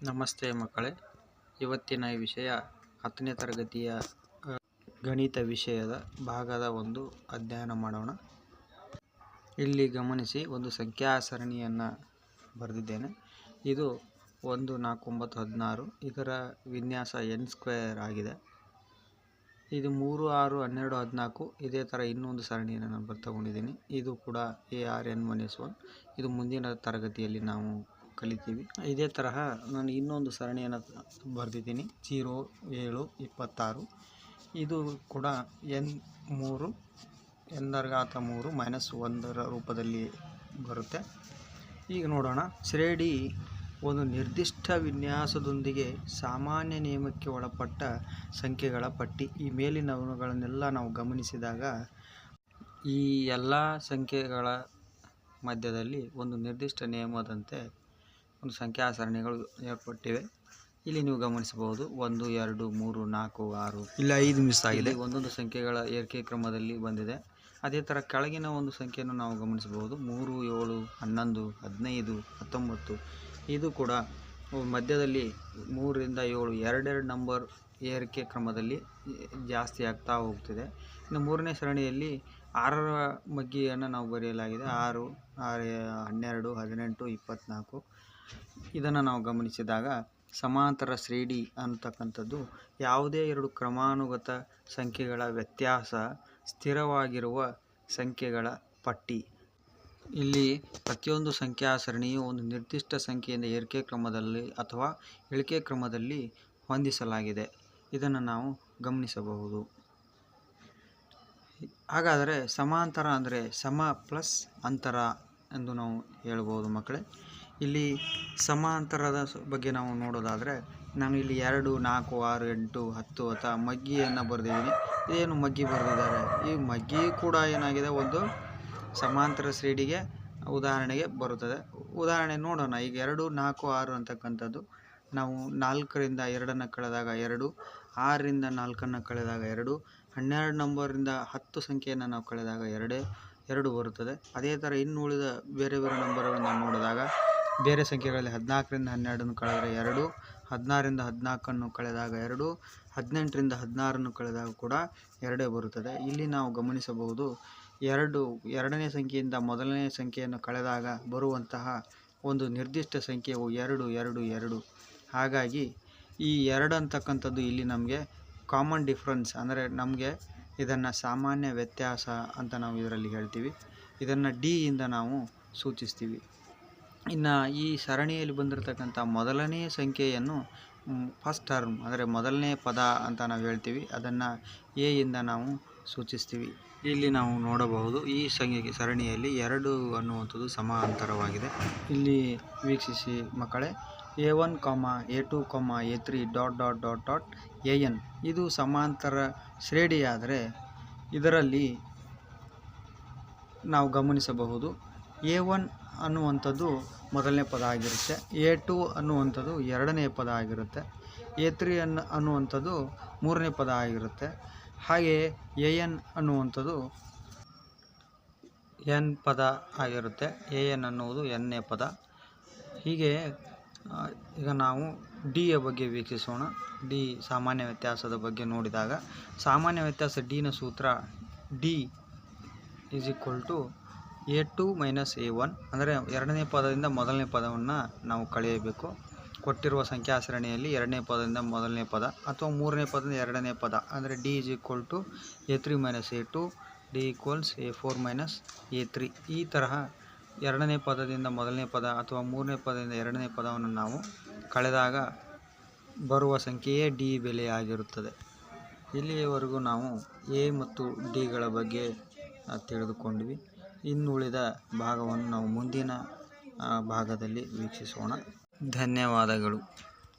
ನಮಸ್ತೆ ಮಕ್ಕಳೇ, ಇವತ್ತಿನ ವಿಷಯ 10ನೇ ತರಗತಿಯ ಗಣಿತ ವಿಷಯದ ಭಾಗದ 1 ಅಧ್ಯಯನ ಮಾಡೋಣ. ಇಲ್ಲಿ ಗಮನಿಸಿ, ಒಂದು ಸಂಖ್ಯಾ ಸರಣಿಯನ್ನು ಬರೆದಿದ್ದೇನೆ. ಇದು 1, 4, 9, 16. ಇದರ ವಿನ್ಯಾಸ n² ಆಗಿದೆ. ಇದು 3, 6, 12, 14. ಇದೇ ಥರ ಇನ್ನೊಂದು ಸರಣಿಯನ್ನು ನಾನು ತಗೊಂಡಿದ್ದೀನಿ. ಇದು ಕೂಡ ARN1S1. ಇದು ಮುಂದಿನ ತರಗತಿಯಲ್ಲಿ ನಾವು ಕಲಿತೀವಿ. ಇದೇ ತರಹ ನಾನು ಇನ್ನೊಂದು ಸರಣಿಯನ್ನು ಬರೆದಿದ್ದೀನಿ, 0, 7, 26. ಇದು ಕೂಡ n3 -1 ರೂಪದಲ್ಲಿ ಬರುತ್ತೆ. ಈಗ ನೋಡೋಣ. ಶ್ರೇಣಿ ಒಂದು ನಿರ್ದಿಷ್ಟ ವಿನ್ಯಾಸದೊಂದಿಗೆ ಸಾಮಾನ್ಯ ನಿಯಮಕ್ಕೆ ಒಳಪಟ್ಟ ಸಂಖ್ಯೆಗಳ ಪಟ್ಟಿ. ಈ ಮೇಲಿನವುಗಳನ್ನೆಲ್ಲ ನಾವು ಗಮನಿಸಿದಾಗ ಈ ಎಲ್ಲ ಸಂಖ್ಯೆಗಳ ಮಧ್ಯದಲ್ಲಿ ಒಂದು ನಿರ್ದಿಷ್ಟ ನಿಯಮದಂತೆ ಒಂದು ಸಂಖ್ಯಾ ಸರಣಿಗಳು ಏರ್ಪಟ್ಟಿವೆ. ಇಲ್ಲಿ ನೀವು ಗಮನಿಸಬಹುದು 1, 2, 3, 4, 6. ಇಲ್ಲಿ 5 ಮಿಸ್ ಆಗಿದೆ. ಒಂದೊಂದು ಸಂಖ್ಯೆಗಳ ಏರಿಕೆ ಕ್ರಮದಲ್ಲಿ ಬಂದಿದೆ. ಅದೇ ಥರ ಕೆಳಗಿನ ಒಂದು ಸಂಖ್ಯೆಯನ್ನು ನಾವು ಗಮನಿಸಬಹುದು, 3, 7, 11, 15, 19. ಇದು ಕೂಡ ಮಧ್ಯದಲ್ಲಿ 3 ರಿಂದ 7 ಎರಡೆರಡು ನಂಬರ್ ಏರಿಕೆ ಕ್ರಮದಲ್ಲಿ ಜಾಸ್ತಿ ಆಗ್ತಾ ಹೋಗ್ತಿದೆ. ಇನ್ನು ಮೂರನೇ ಸರಣಿಯಲ್ಲಿ 6ರ ಮಗ್ಗಿಯನ್ನು ನಾವು ಬರೆಯಲಾಗಿದೆ. 6, 12, 18, 24. ಇದನ್ನು ನಾವು ಗಮನಿಸಿದಾಗ ಸಮಾಂತರ ಶ್ರೇಣಿ ಅಂತಕ್ಕಂಥದ್ದು ಯಾವುದೇ ಎರಡು ಕ್ರಮಾನುಗತ ಸಂಖ್ಯೆಗಳ ವ್ಯತ್ಯಾಸ ಸ್ಥಿರವಾಗಿರುವ ಸಂಖ್ಯೆಗಳ ಪಟ್ಟಿ. ಇಲ್ಲಿ ಪ್ರತಿಯೊಂದು ಸಂಖ್ಯಾ ಸರಣಿಯು ಒಂದು ನಿರ್ದಿಷ್ಟ ಸಂಖ್ಯೆಯಿಂದ ಏರಿಕೆ ಕ್ರಮದಲ್ಲಿ ಅಥವಾ ಇಳಿಕೆ ಕ್ರಮದಲ್ಲಿ ಹೊಂದಿಸಲಾಗಿದೆ. ಇದನ್ನು ನಾವು ಗಮನಿಸಬಹುದು. ಹಾಗಾದರೆ ಸಮಾಂತರ ಅಂದರೆ ಸಮ ಪ್ಲಸ್ ಅಂತರ ಎಂದು ನಾವು ಹೇಳ್ಬೋದು ಮಕ್ಕಳೇ. ಇಲ್ಲಿ ಸಮಾಂತರದ ಬಗ್ಗೆ ನಾವು ನೋಡೋದಾದರೆ, ನಾನು ಇಲ್ಲಿ 2, 4, 6, 8, 10 ಅಥವಾ ಮಗ್ಗಿಯನ್ನು ಬರೆದಿದ್ದೀನಿ. ಇದೇನು ಮಗ್ಗಿ ಬರೆದಿದ್ದಾರೆ. ಈ ಮಗ್ಗಿ ಕೂಡ ಏನಾಗಿದೆ, ಒಂದು ಸಮಾಂತರ ಶ್ರೇಣಿಗೆ ಉದಾಹರಣೆಗೆ ಬರುತ್ತದೆ. ಉದಾಹರಣೆ ನೋಡೋಣ. ಈಗ 2, 4, 6 ಅಂತಕ್ಕಂಥದ್ದು ನಾವು 4 ರಿಂದ 2 ಕಳೆದಾಗ 2, 6 ರಿಂದ 4 ಕಳೆದಾಗ 2, 12 ನಂಬರಿಂದ 10 ಸಂಖ್ಯೆಯನ್ನು ನಾವು ಕಳೆದಾಗ 2 ಬರುತ್ತದೆ. ಅದೇ ಥರ ಇನ್ನು ಉಳಿದ ಬೇರೆ ಬೇರೆ ನಂಬರ್ಗಳನ್ನು ನೋಡಿದಾಗ ಬೇರೆ ಸಂಖ್ಯೆಗಳಲ್ಲಿ 14 ರಿಂದ 12 ಕಳೆದರೆ 2, 16 ರಿಂದ 14 ಕಳೆದಾಗ 2, 18 ರಿಂದ 16 ಕಳೆದಾಗ ಕೂಡ 2 ಬರುತ್ತದೆ. ಇಲ್ಲಿ ನಾವು ಗಮನಿಸಬಹುದು, ಎರಡನೇ ಸಂಖ್ಯೆಯಿಂದ ಮೊದಲನೇ ಸಂಖ್ಯೆಯನ್ನು ಕಳೆದಾಗ ಬರುವಂತಹ ಒಂದು ನಿರ್ದಿಷ್ಟ ಸಂಖ್ಯೆಯು 2, 2, 2. ಹಾಗಾಗಿ ಈ 2 ಅಂತಕ್ಕಂಥದ್ದು ಇಲ್ಲಿ ನಮಗೆ ಕಾಮನ್ ಡಿಫ್ರೆನ್ಸ್, ಅಂದರೆ ನಮಗೆ ಇದನ್ನು ಸಾಮಾನ್ಯ ವ್ಯತ್ಯಾಸ ಅಂತ ನಾವು ಇದರಲ್ಲಿ ಹೇಳ್ತೀವಿ. ಇದನ್ನು D ಇಂದ ನಾವು ಸೂಚಿಸ್ತೀವಿ. ಇನ್ನು ಈ ಸರಣಿಯಲ್ಲಿ ಬಂದಿರತಕ್ಕಂಥ ಮೊದಲನೇ ಸಂಖ್ಯೆಯನ್ನು ಫಸ್ಟ್ ಟರ್ಮ್, ಅಂದರೆ ಮೊದಲನೇ ಪದ ಅಂತ ನಾವು ಹೇಳ್ತೀವಿ. ಅದನ್ನು A ಇಂದ ನಾವು ಸೂಚಿಸ್ತೀವಿ. ಇಲ್ಲಿ ನಾವು ನೋಡಬಹುದು, ಈ ಸರಣಿಯಲ್ಲಿ 2 ಅನ್ನುವಂಥದ್ದು ಸಮಾಂತರವಾಗಿದೆ. ಇಲ್ಲಿ ವೀಕ್ಷಿಸಿ ಮಕ್ಕಳೇ. A1, A2, A3... AN ಇದು ಸಮಾಂತರ ಶ್ರೇಣಿಯಾದರೆ ಇದರಲ್ಲಿ ನಾವು ಗಮನಿಸಬಹುದು, A1 ಅನ್ನುವಂಥದ್ದು ಮೊದಲನೇ ಪದ ಆಗಿರುತ್ತೆ, A2 ಅನ್ನುವಂಥದ್ದು ಎರಡನೇ ಪದ ಆಗಿರುತ್ತೆ, A3 ಅನ್ನುವಂಥದ್ದು ಮೂರನೇ ಪದ ಆಗಿರುತ್ತೆ. ಹಾಗೆಯೇ AN ಅನ್ನುವಂಥದ್ದು n ಪದ ಆಗಿರುತ್ತೆ. AN ಅನ್ನುವುದು nನೇ ಪದ. ಹೀಗೆ ಈಗ ನಾವು D ಯ ಬಗ್ಗೆ ವೀಕ್ಷಿಸೋಣ. D ಸಾಮಾನ್ಯ ವ್ಯತ್ಯಾಸದ ಬಗ್ಗೆ ನೋಡಿದಾಗ, ಸಾಮಾನ್ಯ ವ್ಯತ್ಯಾಸ D ನ ಸೂತ್ರ D = A2 - A1, ಅಂದರೆ ಎರಡನೇ ಪದದಿಂದ ಮೊದಲನೇ ಪದವನ್ನು ನಾವು ಕಳೆಯಬೇಕು. ಕೊಟ್ಟಿರುವ ಸಂಖ್ಯಾ ಸರಣಿಯಲ್ಲಿ ಎರಡನೇ ಪದದಿಂದ ಮೊದಲನೇ ಪದ ಅಥವಾ ಮೂರನೇ ಪದದಿಂದ ಎರಡನೇ ಪದ, ಅಂದರೆ D = A3 - A2, D = A4 - A3. ಈ ತರಹ ಎರಡನೇ ಪದದಿಂದ ಮೊದಲನೇ ಪದ ಅಥವಾ ಮೂರನೇ ಪದದಿಂದ ಎರಡನೇ ಪದವನ್ನು ನಾವು ಕಳೆದಾಗ ಬರುವ ಸಂಖ್ಯೆಯೇ D ಬೆಲೆ ಆಗಿರುತ್ತದೆ. ಇಲ್ಲಿಯವರೆಗೂ ನಾವು A ಮತ್ತು D ಗಳ ಬಗ್ಗೆ ತಿಳಿದುಕೊಂಡ್ವಿ. ಇನ್ನುಳಿದ ಭಾಗವನ್ನು ನಾವು ಮುಂದಿನ ಭಾಗದಲ್ಲಿ ವೀಕ್ಷಿಸೋಣ. ಧನ್ಯವಾದಗಳು.